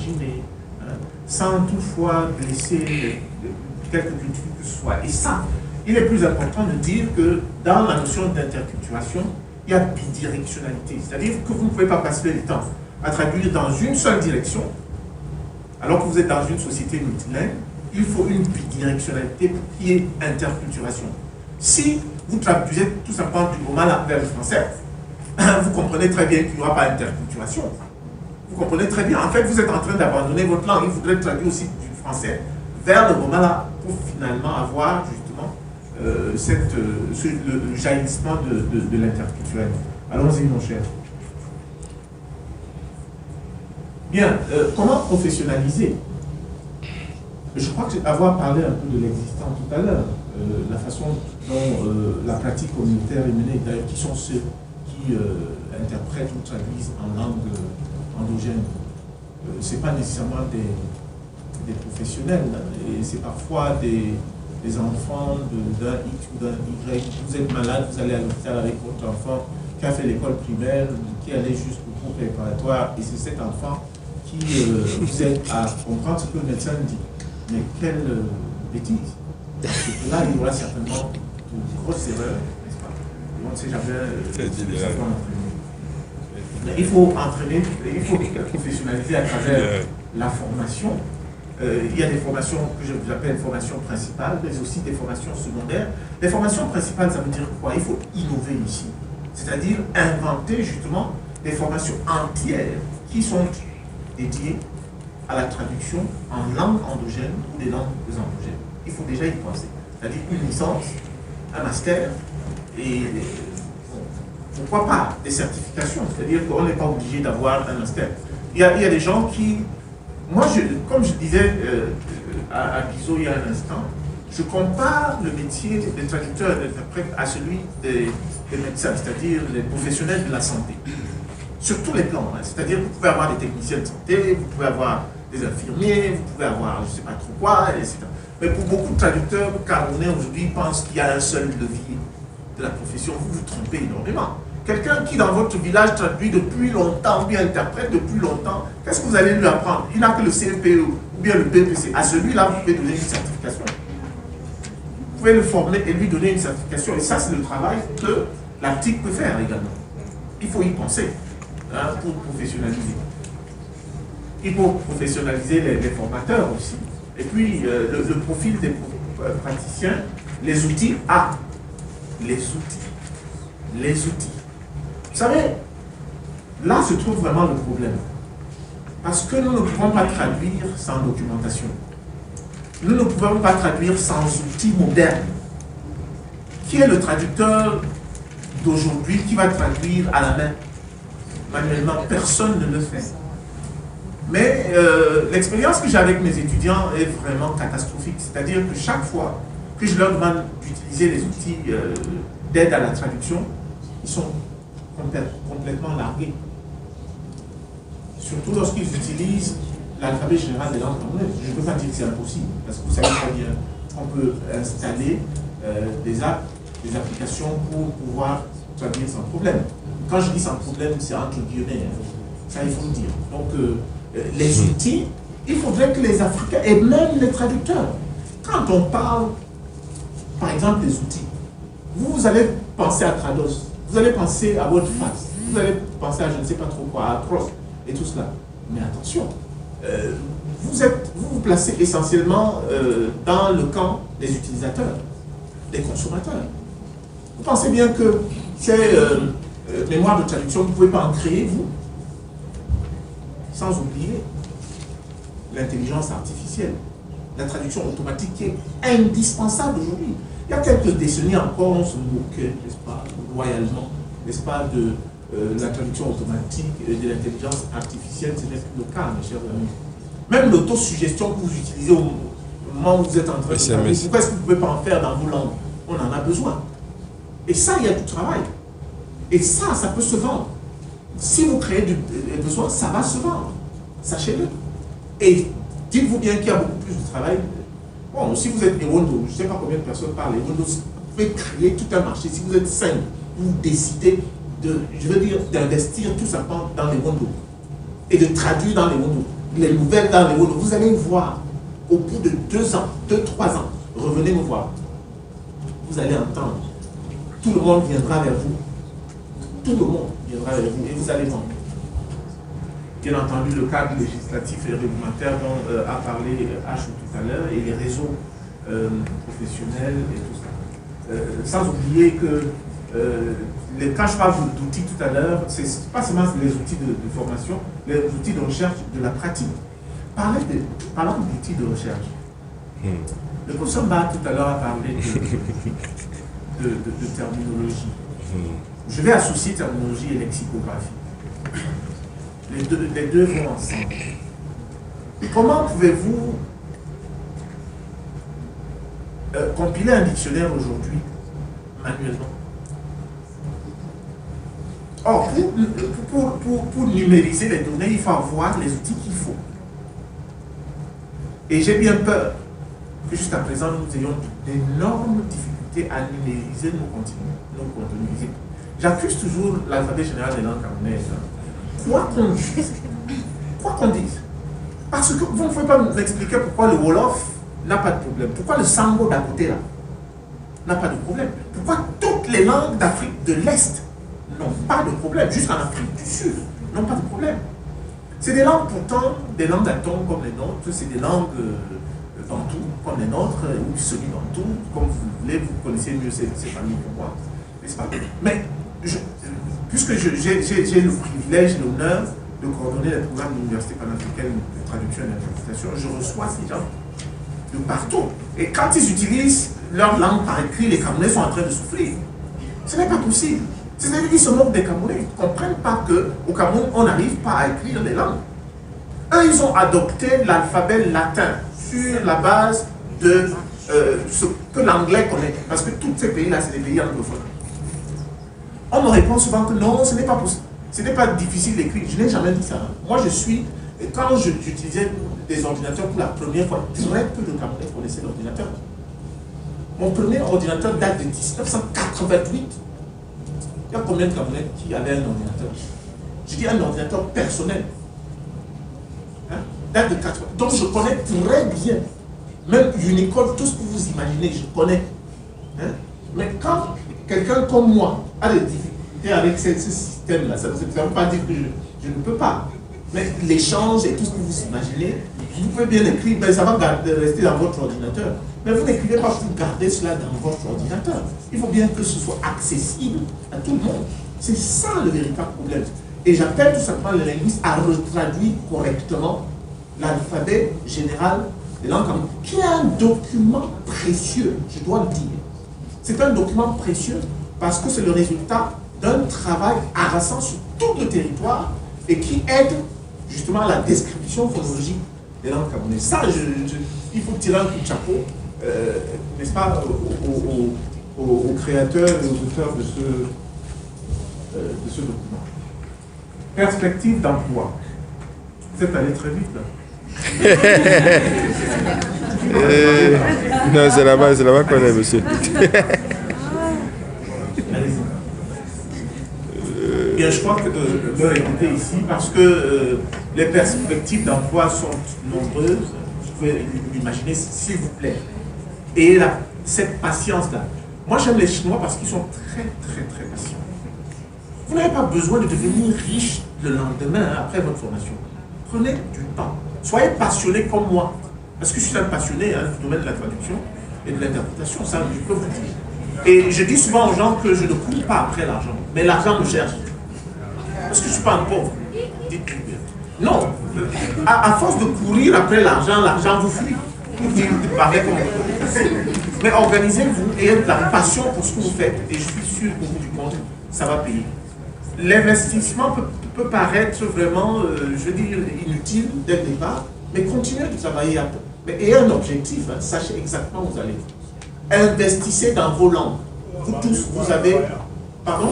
imaginer, hein, sans toutefois blesser quelque culture que ce soit. Et ça, il est plus important de dire que dans la notion d'interculturation, il y a bidirectionnalité. C'est-à-dire que vous ne pouvez pas passer le temps à traduire dans une seule direction, alors que vous êtes dans une société multilingue. Il faut une bidirectionnalité pour qu'il y ait interculturation. Si vous traduisez tout simplement du Gomala vers le français, vous comprenez très bien qu'il n'y aura pas d'interculturation. Vous comprenez très bien. En fait, vous êtes en train d'abandonner votre langue. Il faudrait traduire aussi du français vers le Gomala pour finalement avoir justement le jaillissement de l'interculturel. Allons-y, mon cher. Bien, comment professionnaliser? Je crois que avoir parlé un peu de l'existant tout à l'heure, la façon dont la pratique communautaire est menée, d'ailleurs, qui sont ceux qui interprètent ou traduisent en langue endogène. Ce n'est pas nécessairement des professionnels, et c'est parfois des enfants d'un X ou d'un Y. Vous êtes malade, vous allez à l'hôpital avec votre enfant qui a fait l'école primaire, qui allait jusqu'au cours préparatoire, et c'est cet enfant qui vous aide à comprendre ce que le médecin dit. Mais quelle bêtise! Parce que là, il y aura certainement de grosses erreurs, n'est-ce pas? On ne sait jamais ce que ça peut entraîner. Mais il faut entraîner, il faut professionnaliser à travers la formation. Il y a des formations que je appelle formations principales, mais aussi des formations secondaires. Les formations principales, ça veut dire quoi? Il faut innover ici. C'est-à-dire inventer justement des formations entières qui sont dédiées à la traduction en langue endogène ou des langues endogènes. Il faut déjà y penser. C'est-à-dire une licence, un master et pourquoi pas des certifications. C'est-à-dire qu'on n'est pas obligé d'avoir un master. Il y a des gens qui... Moi, comme je disais à Guizot il y a un instant, je compare le métier des traducteurs et des interprètes à celui des médecins, c'est-à-dire les professionnels de la santé. Sur tous les plans. Hein. C'est-à-dire que vous pouvez avoir des techniciens de santé, vous pouvez avoir des infirmiers, vous pouvez avoir je ne sais pas trop quoi, etc. Mais pour beaucoup de traducteurs camerounais aujourd'hui pensent qu'il y a un seul levier de la profession. Vous vous trompez énormément. Quelqu'un qui dans votre village traduit depuis longtemps, ou bien interprète depuis longtemps, qu'est-ce que vous allez lui apprendre? Il n'a que le CPE ou bien le BPC. À celui-là, vous pouvez donner une certification. Vous pouvez le former et lui donner une certification. Et ça, c'est le travail que l'ARTIC peut faire également. Il faut y penser hein, pour professionnaliser. Il faut professionnaliser les formateurs aussi. Et puis, le profil des praticiens, les outils. Les outils. Vous savez, là se trouve vraiment le problème. Parce que nous ne pouvons pas traduire sans documentation. Nous ne pouvons pas traduire sans outils modernes. Qui est le traducteur d'aujourd'hui qui va traduire à la main? Manuellement, personne ne le fait. Mais l'expérience que j'ai avec mes étudiants est vraiment catastrophique. C'est-à-dire que chaque fois que je leur demande d'utiliser les outils d'aide à la traduction, ils sont complètement largués. Surtout lorsqu'ils utilisent l'alphabet général des langues anglaises. Je ne peux pas dire que c'est impossible, parce que vous savez très bien qu'on peut installer des applications pour pouvoir traduire sans problème. Quand je dis sans problème, c'est entre guillemets. Hein. Ça, il faut le dire. Donc, les outils, il faudrait que les Africains, et même les traducteurs, quand on parle, par exemple, des outils, vous allez penser à Trados, vous allez penser à WordPress, vous allez penser à je ne sais pas trop quoi, à Cross et tout cela. Mais attention, vous vous placez essentiellement dans le camp des utilisateurs, des consommateurs. Vous pensez bien que ces mémoires de traduction, vous ne pouvez pas en créer, vous, sans oublier l'intelligence artificielle, la traduction automatique qui est indispensable aujourd'hui. Il y a quelques décennies encore, on se moquait, n'est-ce pas, royalement, n'est-ce pas, de la traduction automatique et de l'intelligence artificielle. Ce n'est plus le cas, mes chers amis. Même l'autosuggestion que vous utilisez au moment où vous êtes en train de traduire, pourquoi est-ce que vous ne pouvez pas en faire dans vos langues? On en a besoin. Et ça, il y a du travail. Et ça peut se vendre. Si vous créez du besoin, ça va se vendre. Sachez-le. Et dites-vous bien qu'il y a beaucoup plus de travail. Bon, si vous êtes Ewondo, je ne sais pas combien de personnes parlent Ewondo, vous pouvez créer tout un marché. Si vous êtes 5, vous décidez d'investir tout simplement dans les Ewondo et de traduire dans les Ewondo. les nouvelles dans les mots, vous allez voir, au bout de 2 ans, 3 ans, revenez me voir. Vous allez entendre. Tout le monde viendra vers vous. Tout le monde viendra vers vous et vous allez entendre. Bien entendu, le cadre législatif et réglementaire dont a parlé H tout à l'heure et les réseaux professionnels et tout ça. Sans oublier que quand je parle d'outils tout à l'heure, ce n'est pas seulement les outils de formation, les outils de recherche de la pratique. Parlons d'outils de recherche. Le professeur Ba tout à l'heure a parlé de terminologie. Je vais associer terminologie et lexicographie. Les deux vont ensemble. Comment pouvez-vous compiler un dictionnaire aujourd'hui manuellement? Or, pour numériser les données, il faut avoir les outils qu'il faut. Et j'ai bien peur que jusqu'à présent, nous ayons d'énormes difficultés à numériser nos contenus. J'accuse toujours l'alphabet général des langues camerounaises. Quoi qu'on dise. Parce que vous ne pouvez pas nous expliquer pourquoi le Wolof n'a pas de problème. Pourquoi le Sango d'à côté là n'a pas de problème. Pourquoi toutes les langues d'Afrique de l'Est n'ont pas de problème. Jusqu'en Afrique du Sud n'ont pas de problème. C'est des langues pourtant, des langues d'atomes comme les nôtres, c'est des langues bantoues comme les nôtres, ou semi-bantoues, comme vous voulez, vous connaissez mieux ces familles que moi, n'est-ce pas? Mais puisque j'ai le privilège et l'honneur de coordonner les programmes de l'Université panafricaine de traduction et d'interprétation, je reçois ces gens de partout. Et quand ils utilisent leur langue par écrit, les Camerounais sont en train de souffrir. Ce n'est pas possible. C'est-à-dire qu'ils se moquent des Camerounais. Ils ne comprennent pas qu'au Cameroun, on n'arrive pas à écrire les langues. Eux, ils ont adopté l'alphabet latin sur la base de ce que l'anglais connaît. Parce que tous ces pays-là, c'est des pays anglophones. On me répond souvent que non, ce n'est pas possible. Ce n'est pas difficile d'écrire. Je n'ai jamais dit ça. Moi, quand j'utilisais des ordinateurs pour la première fois, très peu de Camerounais connaissaient l'ordinateur. Mon premier ordinateur date de 1988. Il y a combien de Camerounais qui avaient un ordinateur? Je dis un ordinateur personnel. Date de 80. Donc je connais très bien. Même Unicode, tout ce que vous imaginez, je connais. Mais quand quelqu'un comme moi a des difficultés avec ce système-là, ça ne veut pas dire que je ne peux pas. Mais l'échange et tout ce que vous imaginez, vous pouvez bien écrire, mais ça va rester dans votre ordinateur. Mais vous n'écrivez pas pour garder cela dans votre ordinateur. Il faut bien que ce soit accessible à tout le monde. C'est ça le véritable problème. Et j'appelle tout simplement les linguistes à retraduire correctement l'alphabet général des langues, qui est un document précieux, je dois le dire. C'est un document précieux parce que c'est le résultat d'un travail harassant sur tout le territoire et qui aide justement à la description phonologique des langues camerounaises. Ça, il faut tirer un coup de chapeau, n'est-ce pas, aux créateurs et aux auteurs de ce document. Perspective d'emploi. Vous êtes allé très vite là. Non, c'est là-bas qu'on est, monsieur. Bien, je crois que l'heure est montée ici parce que les perspectives d'emploi sont nombreuses. Vous pouvez l'imaginer, s'il vous plaît. Et cette patience-là. Moi, j'aime les Chinois parce qu'ils sont très, très, très patients. Vous n'avez pas besoin de devenir riche le lendemain après votre formation. Prenez du temps. Soyez passionné comme moi. Parce que je suis un passionné du domaine de la traduction et de l'interprétation, ça, je peux vous dire. Et je dis souvent aux gens que je ne cours pas après l'argent, mais l'argent me cherche. Parce que je ne suis pas un pauvre. Dites-le bien. Non. À force de courir après l'argent, l'argent vous fuit. Pour dire, pareil comme mais organisez-vous et ayez de la passion pour ce que vous faites. Et je suis sûr qu'au bout du compte, ça va payer. L'investissement peut paraître vraiment, je veux dire, inutile dès le départ, mais continuez de travailler un peu. Mais ayez un objectif, sachez exactement où vous allez. Investissez dans vos langues. Vous tous, vous avez... Pardon?